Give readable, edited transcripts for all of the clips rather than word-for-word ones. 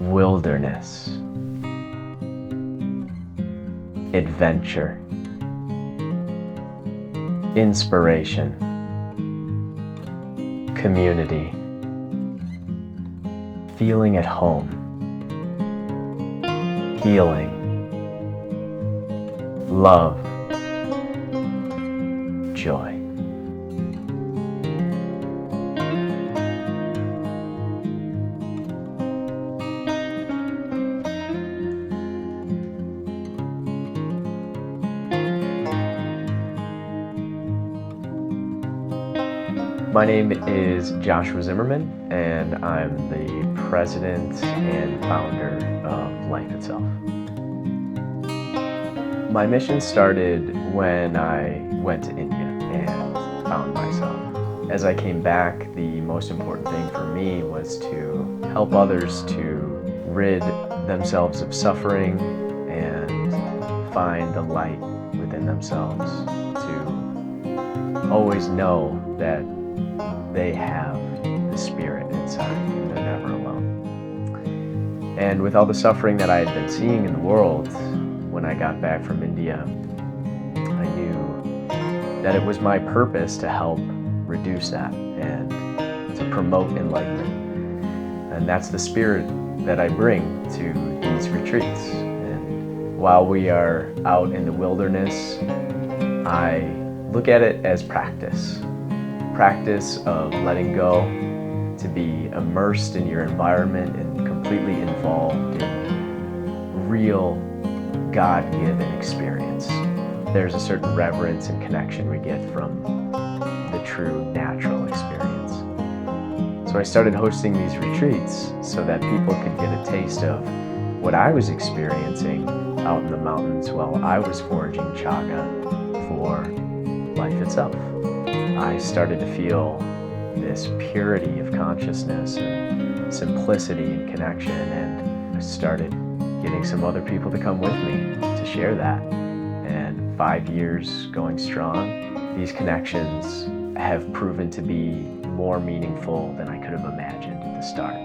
wilderness, adventure, inspiration, community, feeling at home, healing, love, joy. My name is Joshua Zimmerman, and I'm the president and founder of Life Itself. My mission started when I went to India and found myself. As I came back, the most important thing for me was to help others to rid themselves of suffering and find the light within themselves, to always know that they have the spirit inside and they're never alone. And with all the suffering that I had been seeing in the world, when I got back from India, I knew that it was my purpose to help reduce that and to promote enlightenment. And that's the spirit that I bring to these retreats. And while we are out in the wilderness, I look at it as practice of letting go, to be immersed in your environment and completely involved in real God-given experience. There's a certain reverence and connection we get from the true natural experience. So I started hosting these retreats so that people could get a taste of what I was experiencing out in the mountains while I was foraging chaga for life itself. I started to feel this purity of consciousness and simplicity and connection, and I started getting some other people to come with me to share that. And 5 years going strong, these connections have proven to be more meaningful than I could have imagined at the start.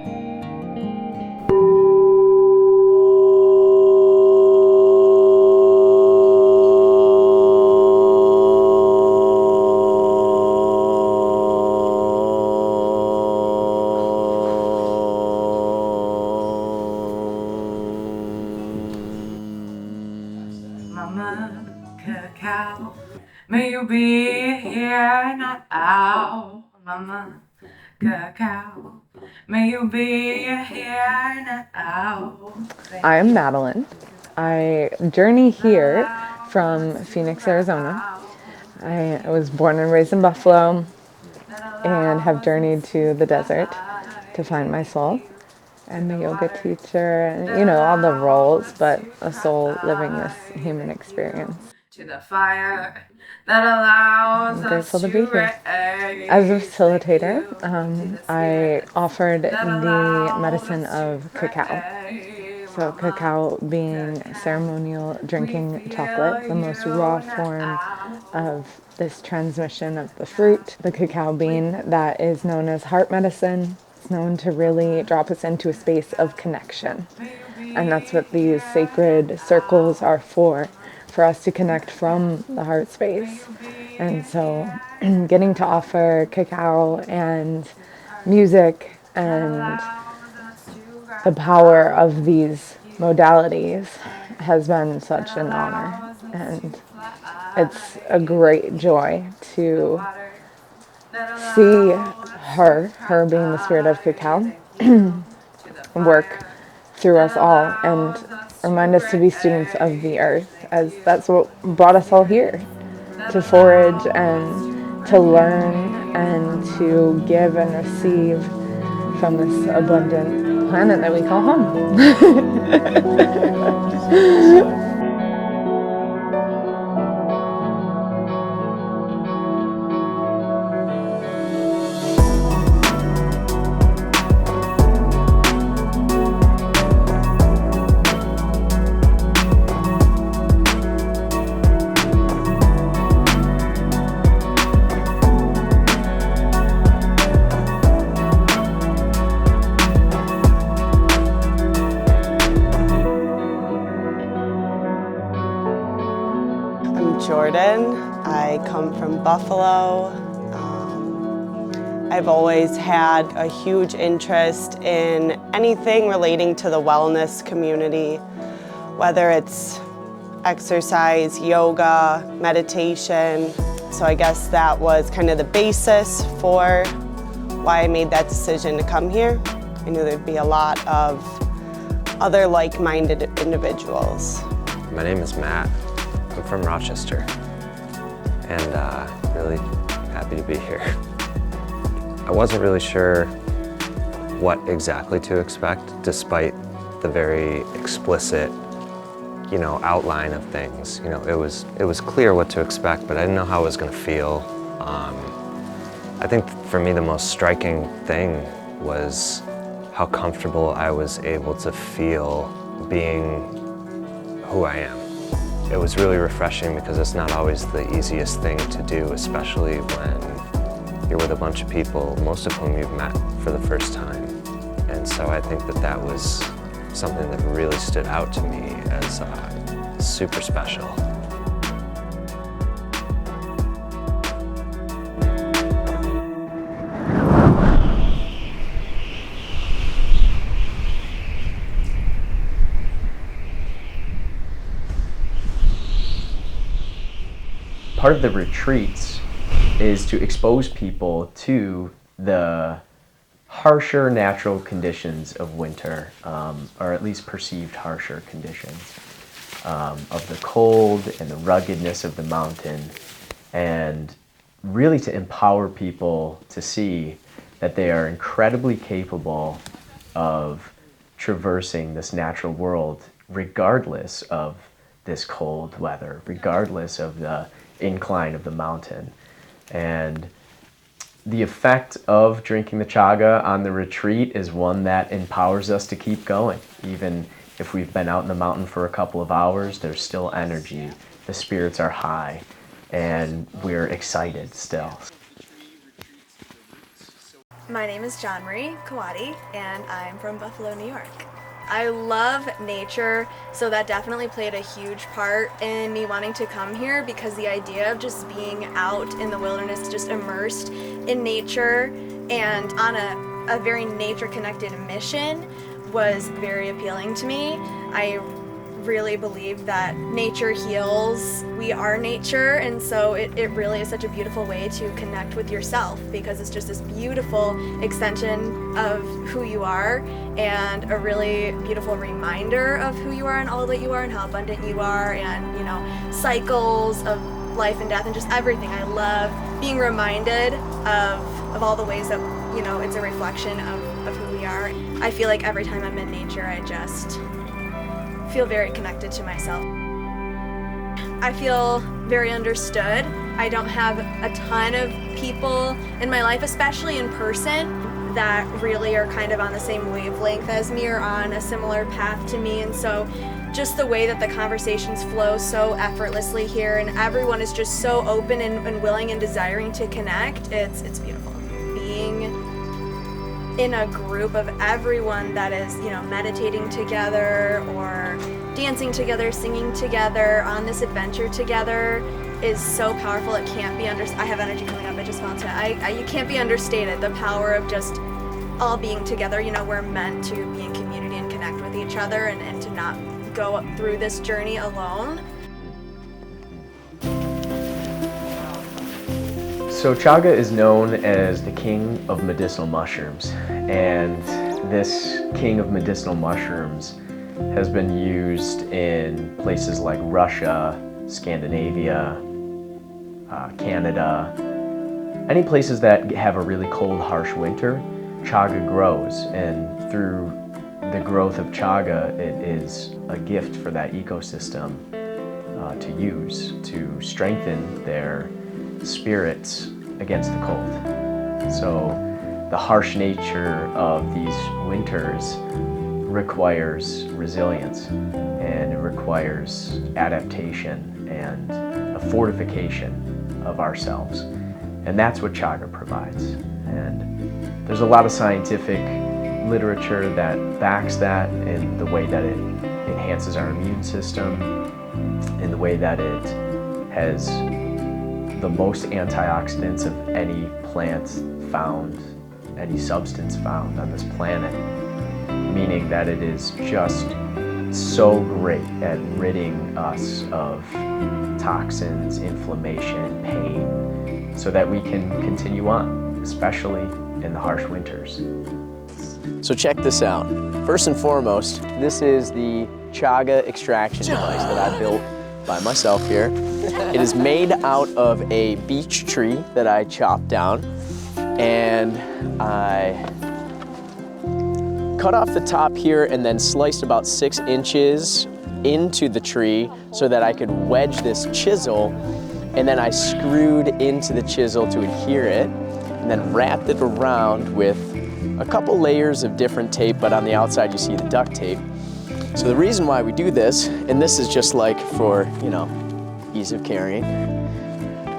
Mama cacao, may you be here, not out. Mama cacao, may you be here, not out. I'm Madeline. I journey here from Phoenix, Arizona. I was born and raised in Buffalo and have journeyed to the desert to find my soul. I'm a yoga teacher and, all the roles, but a soul living this human experience. To the fire that allows I'm grateful us to be here. As a facilitator, I offered the medicine of cacao. So cacao being ceremonial drinking chocolate, the most raw form of this transmission of the fruit. The cacao bean that is known as heart medicine. It's known to really drop us into a space of connection. And that's what these sacred circles are for us to connect from the heart space. And so getting to offer cacao and music and the power of these modalities has been such an honor. And it's a great joy to see her being the spirit of cacao, work through us all and remind us to be students of the earth, as that's what brought us all here, to forage and to learn and to give and receive from this abundant planet that we call home. Jordan. I come from Buffalo. I've always had a huge interest in anything relating to the wellness community, whether it's exercise, yoga, meditation. So I guess that was kind of the basis for why I made that decision to come here. I knew there'd be a lot of other like-minded individuals. My name is Matt. I'm from Rochester, and really happy to be here. I wasn't really sure what exactly to expect, despite the very explicit, outline of things. It was clear what to expect, but I didn't know how it was going to feel. I think for me the most striking thing was how comfortable I was able to feel being who I am. It was really refreshing because it's not always the easiest thing to do, especially when you're with a bunch of people, most of whom you've met for the first time. And so I think that was something that really stood out to me as super special. Part of the retreats is to expose people to the harsher natural conditions of winter, or at least perceived harsher conditions, of the cold and the ruggedness of the mountain, and really to empower people to see that they are incredibly capable of traversing this natural world regardless of this cold weather, regardless of the incline of the mountain. And the effect of drinking the chaga on the retreat is one that empowers us to keep going. Even if we've been out in the mountain for a couple of hours, there's still energy, the spirits are high, and we're excited still. My name is John Marie Kawadi, and I'm from Buffalo, New York. I love nature, so that definitely played a huge part in me wanting to come here, because the idea of just being out in the wilderness, just immersed in nature and on a very nature-connected mission was very appealing to me. I really believe that nature heals. We are nature, and so it really is such a beautiful way to connect with yourself, because it's just this beautiful extension of who you are and a really beautiful reminder of who you are and all that you are and how abundant you are, and cycles of life and death and just everything. I love being reminded of all the ways that it's a reflection of who we are. I feel like every time I'm in nature, I just feel very connected to myself. I feel very understood. I don't have a ton of people in my life, especially in person, that really are kind of on the same wavelength as me or on a similar path to me. And so just the way that the conversations flow so effortlessly here, and everyone is just so open and willing and desiring to connect, it's beautiful. Being in a group of everyone that is, meditating together or dancing together, singing together, on this adventure together is so powerful. It can't be I have energy coming up, I just felt it. You can't be understated, the power of just all being together. We're meant to be in community and connect with each other, and to not go through this journey alone. So chaga is known as the king of medicinal mushrooms, and this king of medicinal mushrooms has been used in places like Russia, Scandinavia, Canada, any places that have a really cold, harsh winter. Chaga grows, and through the growth of chaga, it is a gift for that ecosystem to use to strengthen their spirits against the cold. So the harsh nature of these winters requires resilience, and it requires adaptation and a fortification of ourselves. And that's what chaga provides. And there's a lot of scientific literature that backs that in the way that it enhances our immune system, in the way that it has the most antioxidants of any plant found, any substance found on this planet, meaning that it is just so great at ridding us of toxins, inflammation, pain, so that we can continue on, especially in the harsh winters. So check this out. First and foremost, this is the Chaga extraction device that I built by myself here. It is made out of a beech tree that I chopped down, and I cut off the top here and then sliced about 6 inches into the tree so that I could wedge this chisel, and then I screwed into the chisel to adhere it, and then wrapped it around with a couple layers of different tape, but on the outside you see the duct tape. So the reason why we do this, and this is just like for, ease of carrying.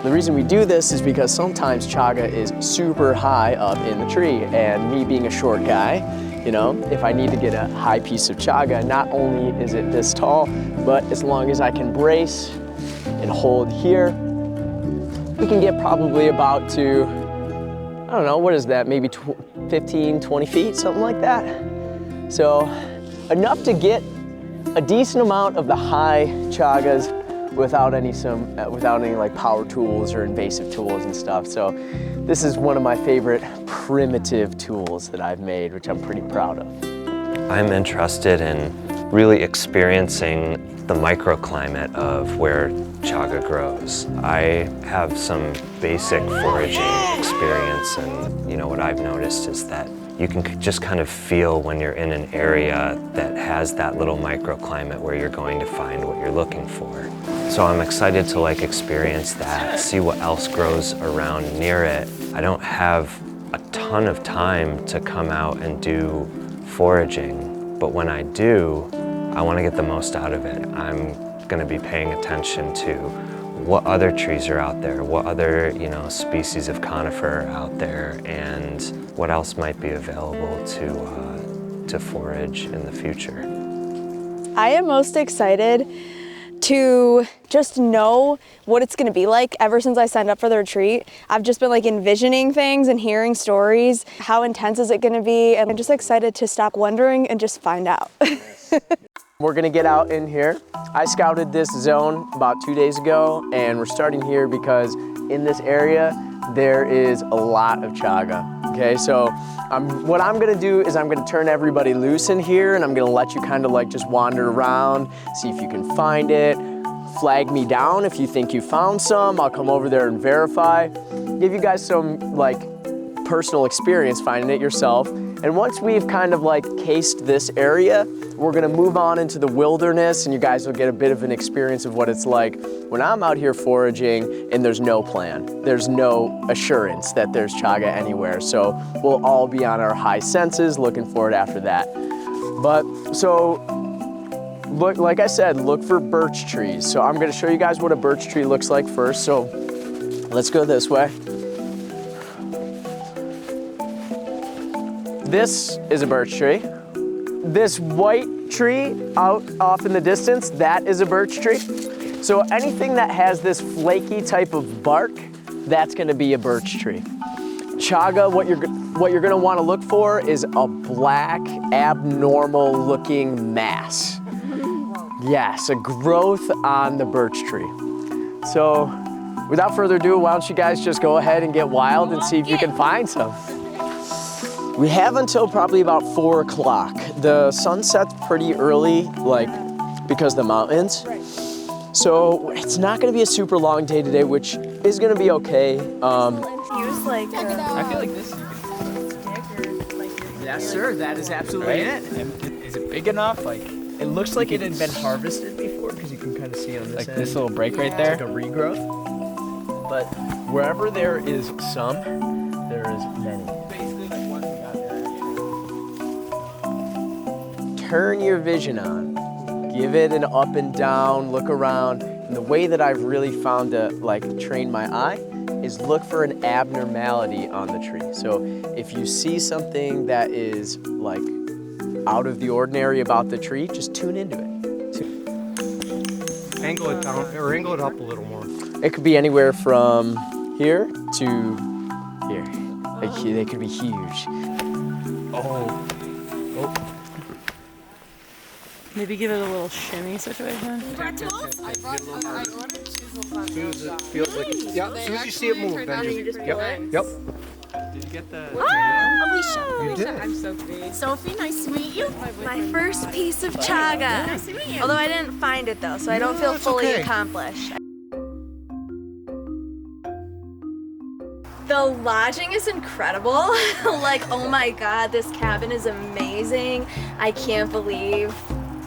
The reason we do this is because sometimes chaga is super high up in the tree, and me being a short guy, if I need to get a high piece of chaga, not only is it this tall, but as long as I can brace and hold here, we can get probably about to, I don't know, what is that, maybe 15, 20 feet, something like that. So enough to get a decent amount of the high chagas without any like power tools or invasive tools and stuff. So this is one of my favorite primitive tools that I've made, which I'm pretty proud of. I'm interested in really experiencing the microclimate of where chaga grows. I have some basic foraging experience, and what I've noticed is that you can just kind of feel when you're in an area that has that little microclimate where you're going to find what you're looking for. So I'm excited to experience that, see what else grows around near it. I don't have a ton of time to come out and do foraging, but when I do, I want to get the most out of it. I'm going to be paying attention to what other trees are out there, what other species of conifer are out there, and what else might be available to forage in the future. I am most excited to just know what it's gonna be like. Ever since I signed up for the retreat, I've just been envisioning things and hearing stories. How intense is it gonna be? And I'm just excited to stop wondering and just find out. We're gonna get out in here. I scouted this zone about 2 days ago, and we're starting here because in this area, there is a lot of chaga. Okay, so what I'm gonna do is I'm gonna turn everybody loose in here, and I'm gonna let you kind of just wander around, see if you can find it. Flag me down if you think you found some. I'll come over there and verify. Give you guys some personal experience finding it yourself. And once we've kind of cased this area, we're gonna move on into the wilderness, and you guys will get a bit of an experience of what it's like when I'm out here foraging and there's no plan. There's no assurance that there's chaga anywhere. So we'll all be on our high senses looking for it after that. But so, look, like I said, look for birch trees. So I'm gonna show you guys what a birch tree looks like first. So let's go this way. This is a birch tree. This white tree out off in the distance, that is a birch tree. So anything that has this flaky type of bark, that's gonna be a birch tree. Chaga, what you're gonna wanna look for is a black, abnormal looking mass. Yes, a growth on the birch tree. So without further ado, why don't you guys just go ahead and get wild and see if you can find some. We have until probably about 4 o'clock. The sun sets pretty early, because of the mountains. So it's not gonna be a super long day today, which is gonna be okay. Use I feel like this you can Yes, sir, that is absolutely right? it. And is it big enough? It looks like it had been harvested before, because you can kind of see on this end. this little break right It's there. like a regrowth. But wherever there is some, there is many. Basically once we got there. Turn your vision on. Give it an up and down, look around. And the way that I've really found to train my eye is look for an abnormality on the tree. So if you see something that is out of the ordinary about the tree, just tune into it. Angle it down, or angle it up a little more. It could be anywhere from here to here. Like, they could be huge. Oh. Maybe give it a little shimmy situation. Feels like it. Yeah, as soon as you see it move, then just, yep. Did you get the? Alicia. You did. I'm Sophie. Sophie, nice to meet you. My first piece of chaga. Nice to meet you. Although I didn't find it though, so I don't feel it's fully okay. accomplished. The lodging is incredible. Like, oh my God, this cabin is amazing. I can't believe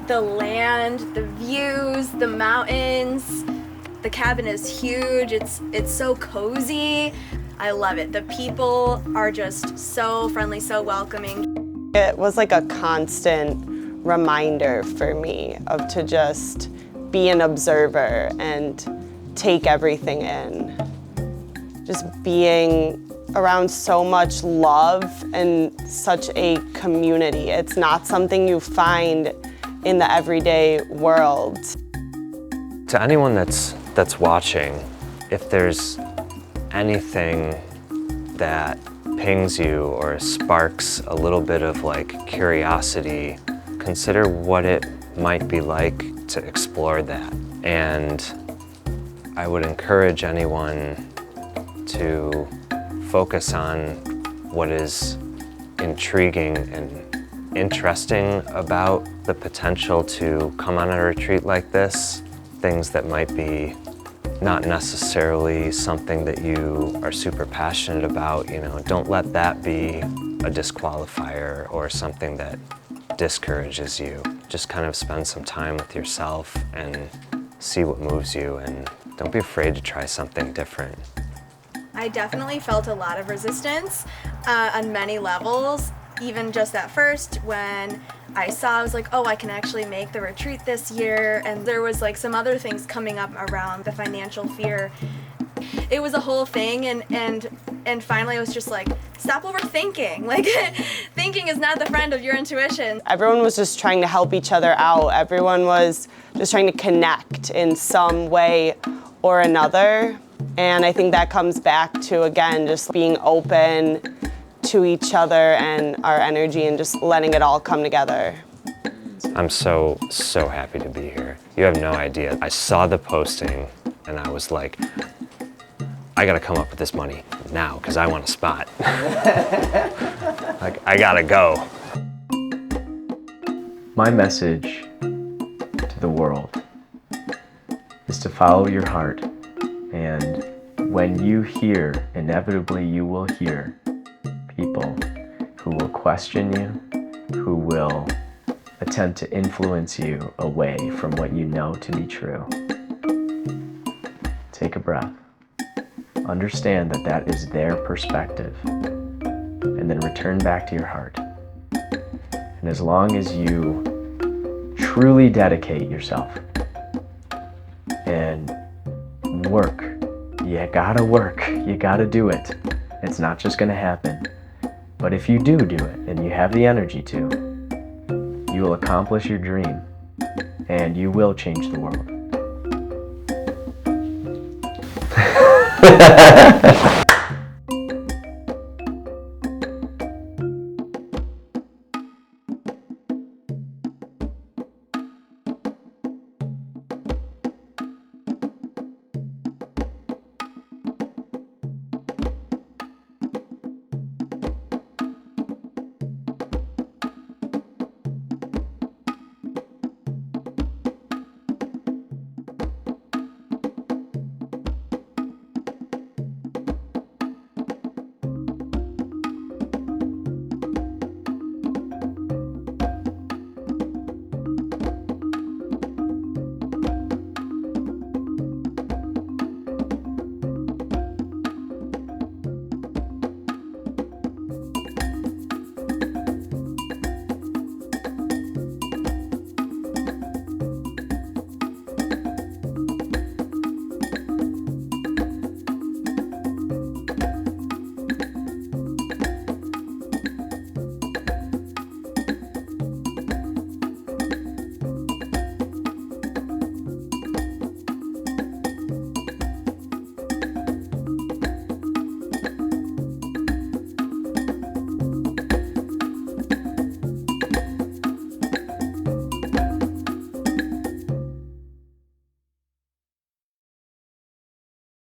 the land, the views, the mountains. The cabin is huge. It's so cozy. I love it. The people are just so friendly, so welcoming. It was like a constant reminder for me of to just be an observer and take everything in. Just being around so much love and such a community. It's not something you find in the everyday world. To anyone that's watching, if there's anything that pings you or sparks a little bit of like curiosity, consider what it might be like to explore that. And I would encourage anyone to focus on what is intriguing and interesting about the potential to come on a retreat like this, things that might be not necessarily something that you are super passionate about. You know, don't let that be a disqualifier or something that discourages you. Just kind of spend some time with yourself and see what moves you, and don't be afraid to try something different. I definitely felt a lot of resistance on many levels. Even just at first when I was like, oh, I can actually make the retreat this year. And there was like some other things coming up around the financial fear. It was a whole thing, and finally I was just like, stop overthinking. Like, thinking is not the friend of your intuition. Everyone was just trying to help each other out. Everyone was just trying to connect in some way or another. And I think that comes back to, again, just being open to each other and our energy and just letting it all come together. I'm so happy to be here. You have no idea. I saw the posting and I was like, I gotta come up with this money now because I want a spot. Like, I gotta go. My message to the world is to follow your heart, and when you hear, inevitably you will hear people who will question you, who will attempt to influence you away from what you know to be true. Take a breath. Understand that that is their perspective, and then return back to your heart. And as long as you truly dedicate yourself and work, you gotta do it. It's not just gonna happen. But if you do it, and you have the energy to, you will accomplish your dream, and you will change the world.